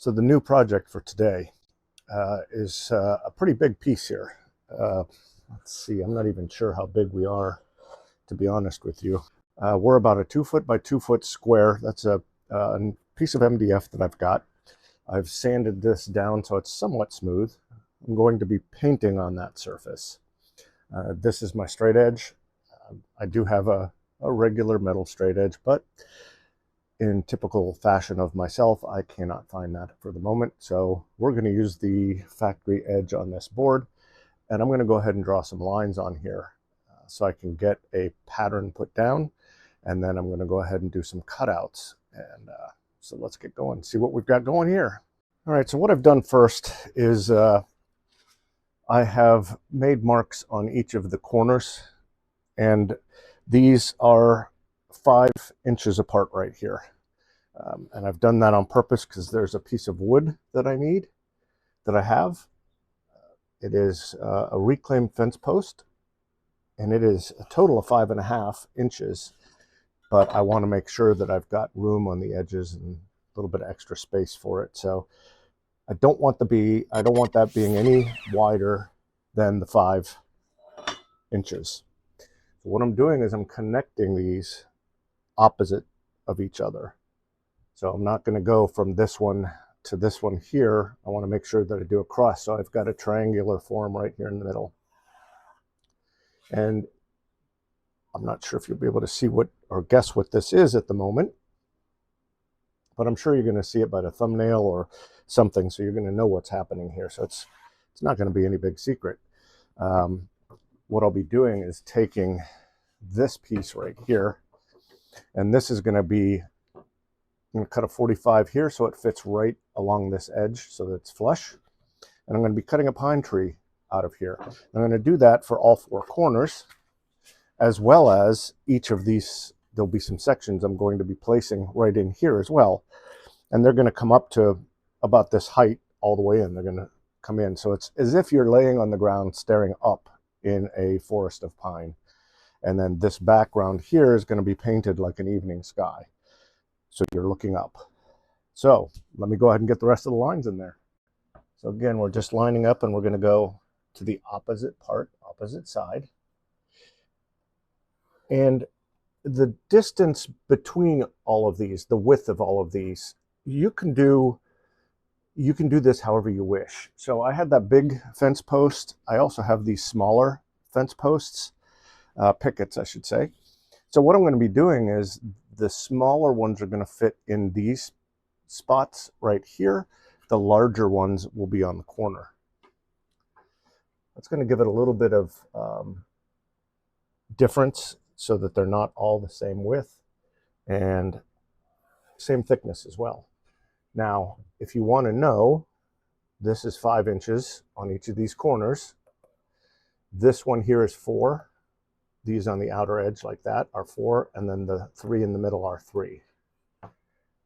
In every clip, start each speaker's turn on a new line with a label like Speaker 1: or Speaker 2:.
Speaker 1: So the new project for today is a pretty big piece here. Let's see, I'm not even sure how big we are, to be honest with you. We're about a 2 foot by 2 foot square. That's a piece of MDF that I've got. I've sanded this down so it's somewhat smooth. I'm going to be painting on that surface. This is my straight edge. I do have a regular metal straight edge, but in typical fashion of myself, I cannot find that for the moment. So we're going to use the factory edge on this board, and I'm going to go ahead and draw some lines on here so I can get a pattern put down, and then I'm going to go ahead and do some cutouts. And so let's get going, see what we've got going here. All right, so what I've done first is I have made marks on each of the corners, and these are 5 inches apart right here. And I've done that on purpose because there's a piece of wood that I have. It is a reclaimed fence post, and it is a total of 5.5 inches, but I want to make sure that I've got room on the edges and a little bit of extra space for it. So I don't want that being any wider than the 5 inches. So what I'm doing is I'm connecting these opposite of each other. So I'm not going to go from this one to this one here. I want to make sure that I do a cross. So I've got a triangular form right here in the middle. And I'm not sure if you'll be able to see what or guess what this is at the moment, but I'm sure you're going to see it by the thumbnail or something. So you're going to know what's happening here. So it's not going to be any big secret. What I'll be doing is taking this piece right here, and this is going to be, I'm going to cut a 45 here so it fits right along this edge so that it's flush. And I'm going to be cutting a pine tree out of here. I'm going to do that for all 4 corners, as well as each of these. There'll be some sections I'm going to be placing right in here as well. And they're going to come up to about this height all the way in. They're going to come in. So it's as if you're laying on the ground staring up in a forest of pine. And then this background here is going to be painted like an evening sky. So you're looking up. So let me go ahead and get the rest of the lines in there. So again, we're just lining up, and we're going to go to the opposite side. And the distance between all of these, the width of all of these, you can do this however you wish. So I had that big fence post. I also have these smaller fence posts, pickets, I should say. So what I'm going to be doing is the smaller ones are going to fit in these spots right here. The larger ones will be on the corner. That's going to give it a little bit of difference so that they're not all the same width and same thickness as well. Now, if you want to know, this is 5 inches on each of these corners. This one here is 4. These on the outer edge like that are 4, and then the 3 in the middle are 3.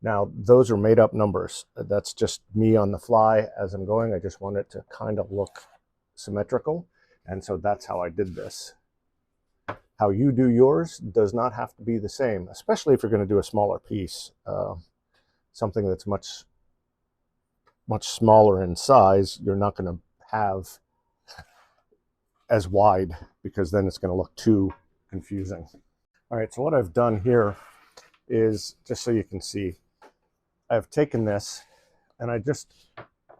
Speaker 1: Now, those are made up numbers. That's just me on the fly as I'm going. I just want it to kind of look symmetrical, and so that's how I did this. How you do yours does not have to be the same, especially if you're going to do a smaller piece. Something that's much smaller in size, you're not going to have as wide, because then it's going to look too confusing. All right, so what I've done here is, just so you can see, I've taken this, and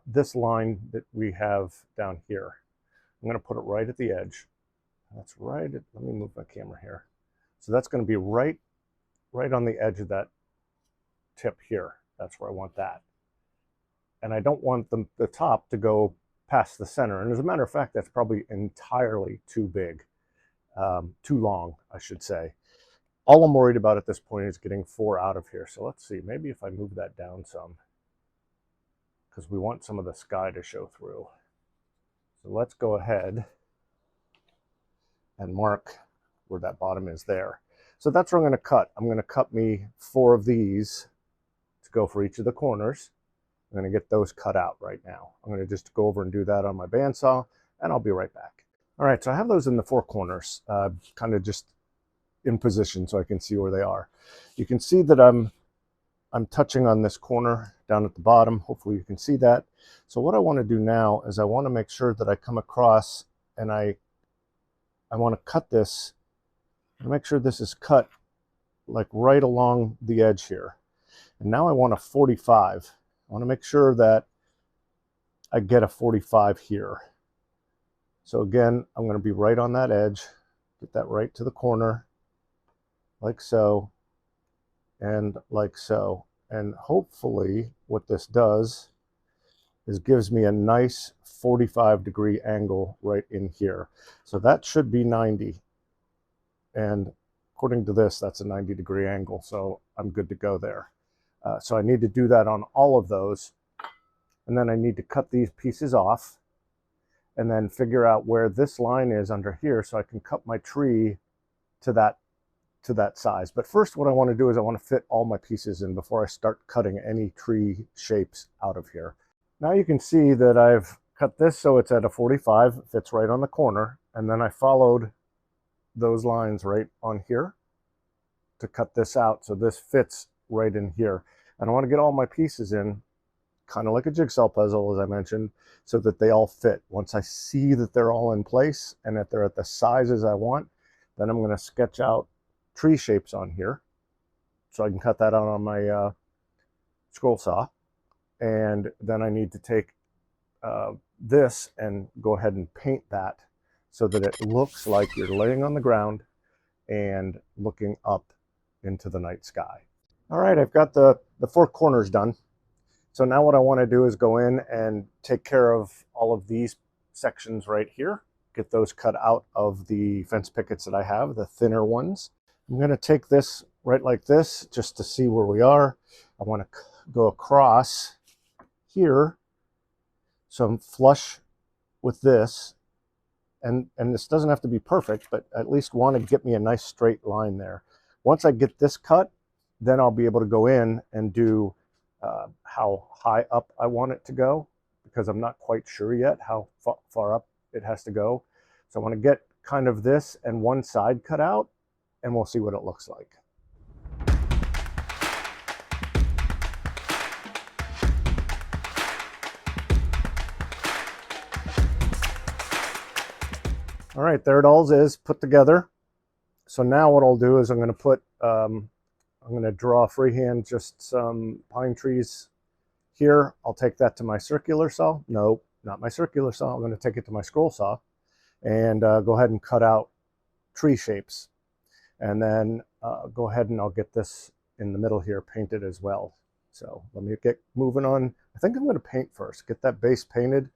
Speaker 1: this line that we have down here, I'm going to put it right at the edge. That's right at, let me move my camera here. So that's going to be right on the edge of that tip here. That's where I want that. And I don't want the top to go past the center. And as a matter of fact, that's probably entirely too big, too long, I should say. All I'm worried about at this point is getting 4 out of here. So let's see, maybe if I move that down some, because we want some of the sky to show through. So let's go ahead and mark where that bottom is there. So that's where I'm going to cut. I'm going to cut me 4 of these to go for each of the corners. I'm going to get those cut out right now. I'm going to just go over and do that on my bandsaw, and I'll be right back. All right, so I have those in the 4 corners, kind of just in position so I can see where they are. You can see that I'm I'm touching on this corner down at the bottom. Hopefully you can see that. So what I want to do now is I want to make sure that I come across and I want to cut this and make sure this is cut like right along the edge here. And now I want a 45. I want to make sure that I get a 45 here. So again, I'm going to be right on that edge, get that right to the corner, like so, and like so. And hopefully what this does is gives me a nice 45-degree angle right in here. So that should be 90. And according to this, that's a 90-degree angle. So I'm good to go there. So I need to do that on all of those. And then I need to cut these pieces off and then figure out where this line is under here so I can cut my tree to that size. But first what I want to do is I want to fit all my pieces in before I start cutting any tree shapes out of here. Now you can see that I've cut this so it's at a 45, fits right on the corner, and then I followed those lines right on here to cut this out so this fits right in here. And I want to get all my pieces in kind of like a jigsaw puzzle, as I mentioned, so that they all fit. Once I see that they're all in place and that they're at the sizes I want, then I'm going to sketch out tree shapes on here so I can cut that out on my scroll saw. And then I need to take this and go ahead and paint that so that it looks like you're laying on the ground and looking up into the night sky. All right, I've got the four corners done. So now what I want to do is go in and take care of all of these sections right here, get those cut out of the fence pickets that I have, the thinner ones. I'm going to take this right like this just to see where we are. I want to go across here so I'm flush with this. And this doesn't have to be perfect, but at least want to get me a nice straight line there. Once I get this cut, then I'll be able to go in and do how high up I want it to go, because I'm not quite sure yet how far up it has to go. So I want to get kind of this and one side cut out, and we'll see what it looks like. All right, there it all is put together. So now what I'll do is I'm going to put, I'm going to draw freehand just some pine trees here. I'll take that to my circular saw. No, not my circular saw. I'm going to take it to my scroll saw and go ahead and cut out tree shapes. And then go ahead and I'll get this in the middle here painted as well. So let me get moving on. I think I'm going to paint first, get that base painted,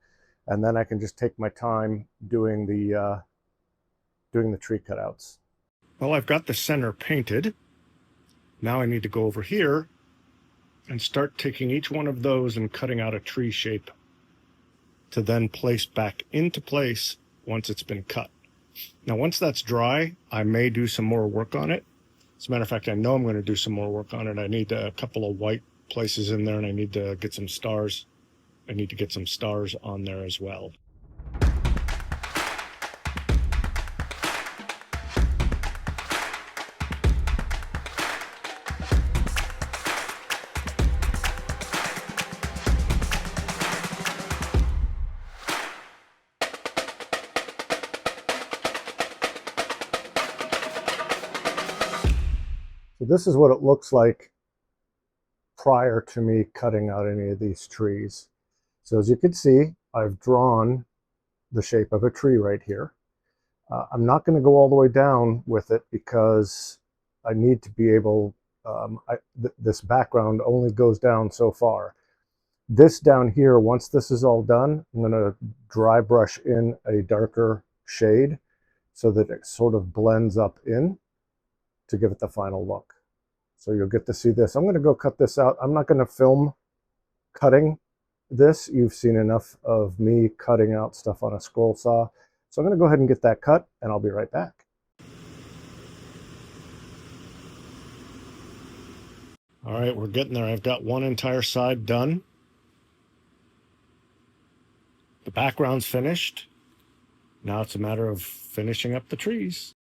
Speaker 1: and then I can just take my time doing the tree cutouts. Well, I've got the center painted. Now I need to go over here and start taking each one of those and cutting out a tree shape to then place back into place once it's been cut. Now, once that's dry, I may do some more work on it. As a matter of fact, I know I'm going to do some more work on it. I need a couple of white places in there, and I need to get some stars. I need to get some stars on there as well. So this is what it looks like prior to me cutting out any of these trees. So as you can see, I've drawn the shape of a tree right here. I'm not going to go all the way down with it because I need to be able, this background only goes down so far. This down here, once this is all done, I'm going to dry brush in a darker shade so that it sort of blends up in to give it the final look. So you'll get to see this. I'm going to go cut this out. I'm not going to film cutting this. You've seen enough of me cutting out stuff on a scroll saw. So I'm going to go ahead and get that cut, and I'll be right back. All right, we're getting there. I've got one entire side done. The background's finished. Now it's a matter of finishing up the trees.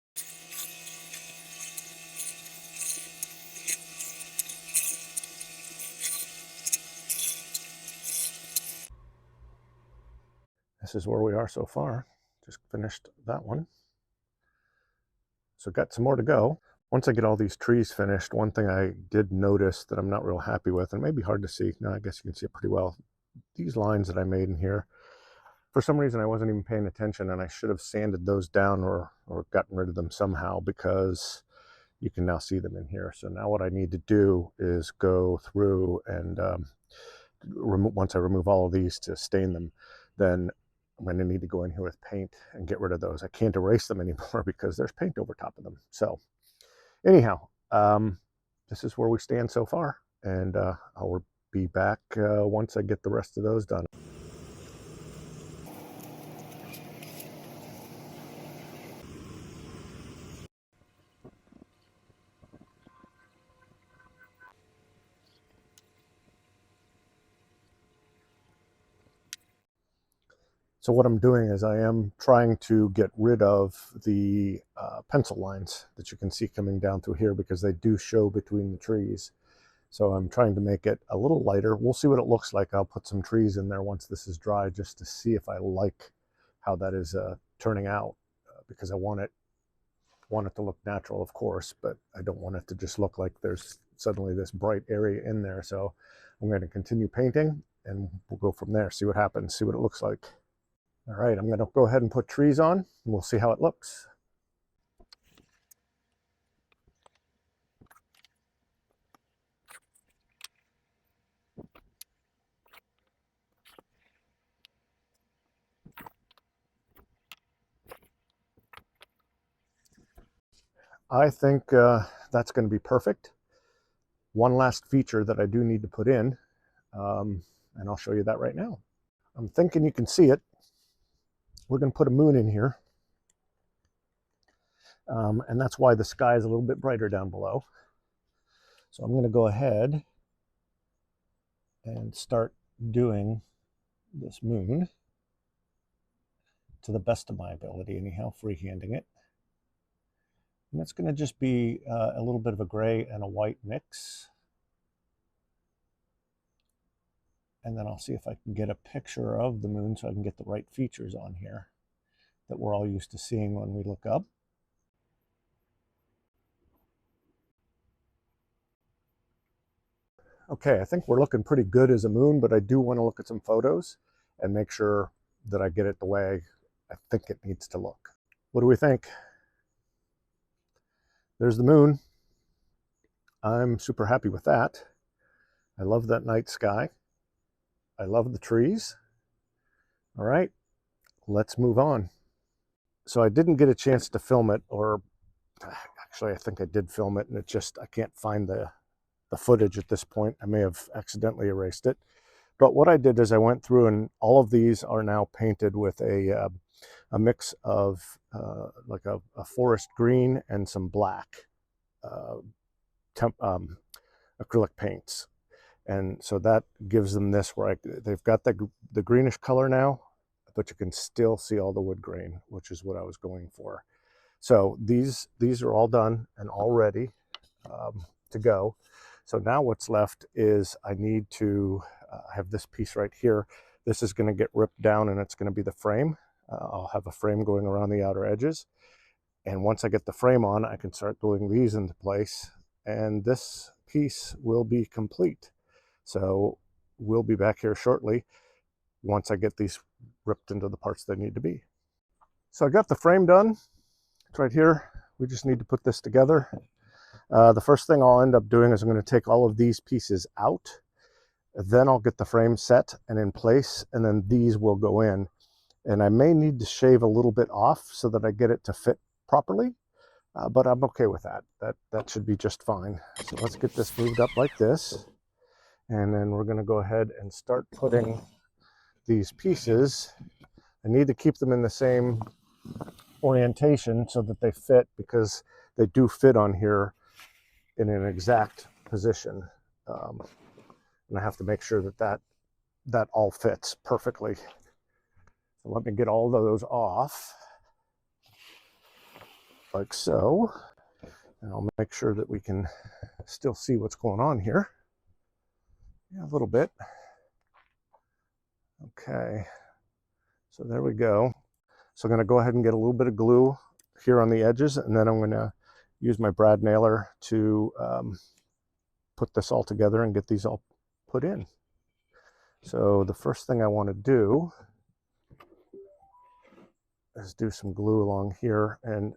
Speaker 1: this is where we are so far. Just finished that one. So got some more to go. Once I get all these trees finished, one thing I did notice that I'm not real happy with, and it may be hard to see. No, I guess you can see it pretty well. These lines that I made in here, for some reason I wasn't even paying attention, and I should have sanded those down or gotten rid of them somehow, because you can now see them in here. So now what I need to do is go through and once I remove all of these to stain them, then I'm going to need to go in here with paint and get rid of those. I can't erase them anymore because there's paint over top of them. So anyhow, this is where we stand so far, and I'll be back once I get the rest of those done. So what I'm doing is I am trying to get rid of the pencil lines that you can see coming down through here, because they do show between the trees. So I'm trying to make it a little lighter. We'll see what it looks like. I'll put some trees in there once this is dry, just to see if I like how that is turning out, because I want it to look natural, of course, but I don't want it to just look like there's suddenly this bright area in there. So I'm going to continue painting, and we'll go from there, see what happens, see what it looks like. All right, I'm going to go ahead and put trees on, and we'll see how it looks. I think that's going to be perfect. One last feature that I do need to put in, and I'll show you that right now. I'm thinking you can see it. We're going to put a moon in here, and that's why the sky is a little bit brighter down below. So I'm going to go ahead and start doing this moon to the best of my ability, anyhow, freehanding it. And that's going to just be a little bit of a gray and a white mix. And then I'll see if I can get a picture of the moon so I can get the right features on here that we're all used to seeing when we look up. Okay, I think we're looking pretty good as a moon, but I do want to look at some photos and make sure that I get it the way I think it needs to look. What do we think? There's the moon. I'm super happy with that. I love that night sky. I love the trees. All right, let's move on. So I didn't get a chance to film it, or actually I think I did film it, and I can't find the footage at this point. I may have accidentally erased it. But what I did is I went through, and all of these are now painted with a mix of like a forest green and some black acrylic paints. And so that gives them this, where they've got the greenish color now, but you can still see all the wood grain, which is what I was going for. So these are all done and all ready to go. So now what's left is I need to have this piece right here. This is going to get ripped down, and it's going to be the frame. I'll have a frame going around the outer edges. And once I get the frame on, I can start gluing these into place, and this piece will be complete. So we'll be back here shortly once I get these ripped into the parts they need to be. So I got the frame done. It's right here. We just need to put this together. The first thing I'll end up doing is I'm going to take all of these pieces out. Then I'll get the frame set and in place, and then these will go in. And I may need to shave a little bit off so that I get it to fit properly, but I'm okay with that. That should be just fine. So let's get this moved up like this. And then we're going to go ahead and start putting these pieces. I need to keep them in the same orientation so that they fit, because they do fit on here in an exact position. And I have to make sure that all fits perfectly. So let me get all of those off, like so. And I'll make sure that we can still see what's going on here. Yeah, a little bit. Okay. So there we go. So I'm going to go ahead and get a little bit of glue here on the edges, and then I'm going to use my brad nailer to put this all together and get these all put in. So the first thing I want to do is do some glue along here, and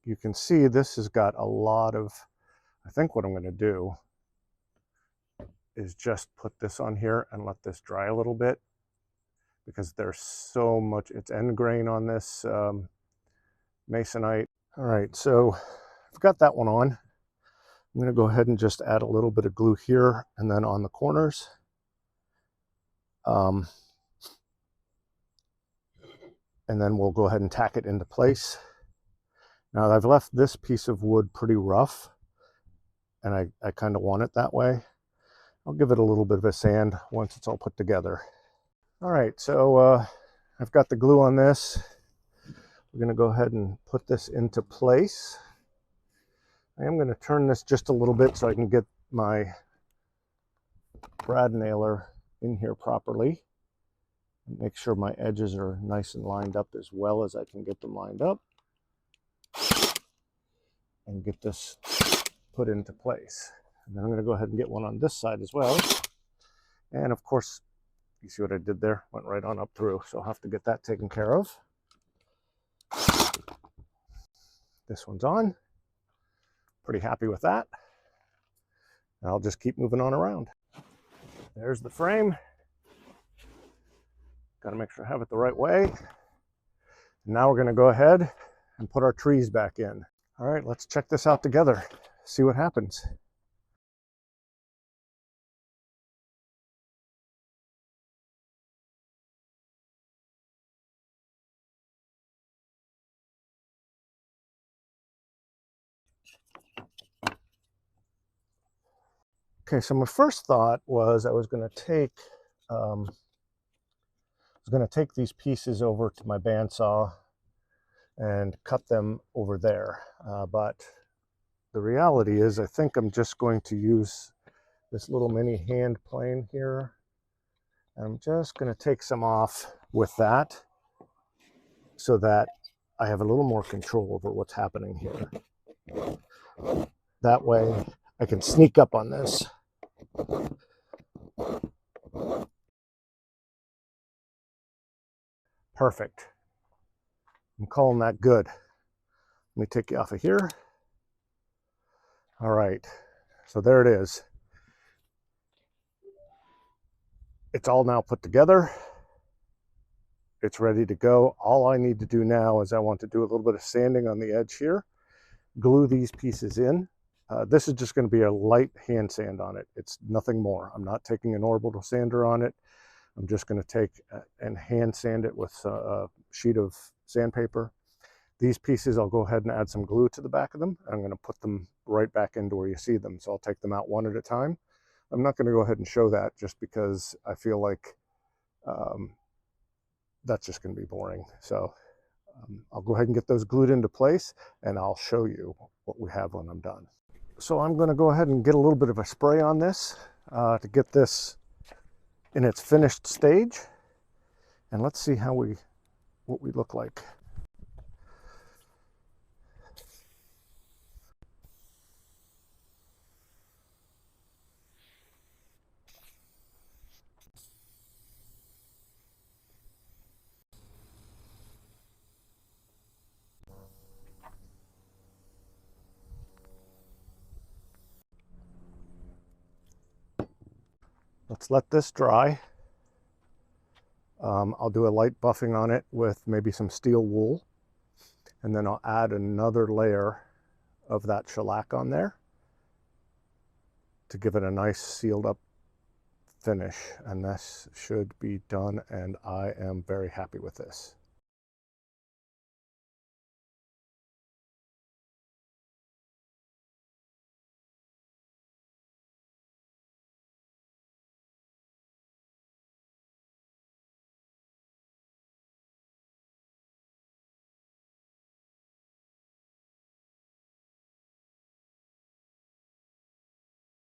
Speaker 1: you can see this has got a lot of, I think what I'm going to do is just put this on here and let this dry a little bit, because there's so much, it's end grain on this masonite. All right, so I've got that one on. I'm going to go ahead and just add a little bit of glue here and then on the corners. And then we'll go ahead and tack it into place. Now I've left this piece of wood pretty rough, and I kind of want it that way. I'll give it a little bit of a sand once it's all put together. All right, so I've got the glue on this. We're going to go ahead and put this into place. I am going to turn this just a little bit so I can get my brad nailer in here properly. And make sure my edges are nice and lined up as well as I can get them lined up. And get this put into place. And then I'm going to go ahead and get one on this side as well. And of course, you see what I did there? Went right on up through. So I'll have to get that taken care of. This one's on. Pretty happy with that. And I'll just keep moving on around. There's the frame. Got to make sure I have it the right way. And now we're going to go ahead and put our trees back in. All right, let's check this out together, see what happens. Okay, so my first thought was I was going to take these pieces over to my bandsaw and cut them over there, but the reality is I think I'm just going to use this little mini hand plane here. I'm just going to take some off with that so that I have a little more control over what's happening here. That way I can sneak up on this. Perfect. I'm calling that good. Let me take you off of here. All right, so there it is. It's all now put together. It's ready to go. All I need to do now is I want to do a little bit of sanding on the edge here, glue these pieces in. This is just going to be a light hand sand on it. It's nothing more. I'm not taking an orbital sander on it. I'm just going to take and hand sand it with a sheet of sandpaper. These pieces, I'll go ahead and add some glue to the back of them. I'm going to put them right back into where you see them. So I'll take them out one at a time. I'm not going to go ahead and show that just because I feel like that's just going to be boring. So I'll go ahead and get those glued into place, and I'll show you what we have when I'm done. So I'm going to go ahead and get a little bit of a spray on this to get this in its finished stage, and let's see what we look like. Let's let this dry. I'll do a light buffing on it with maybe some steel wool, and then I'll add another layer of that shellac on there to give it a nice sealed up finish. And this should be done, and I am very happy with this.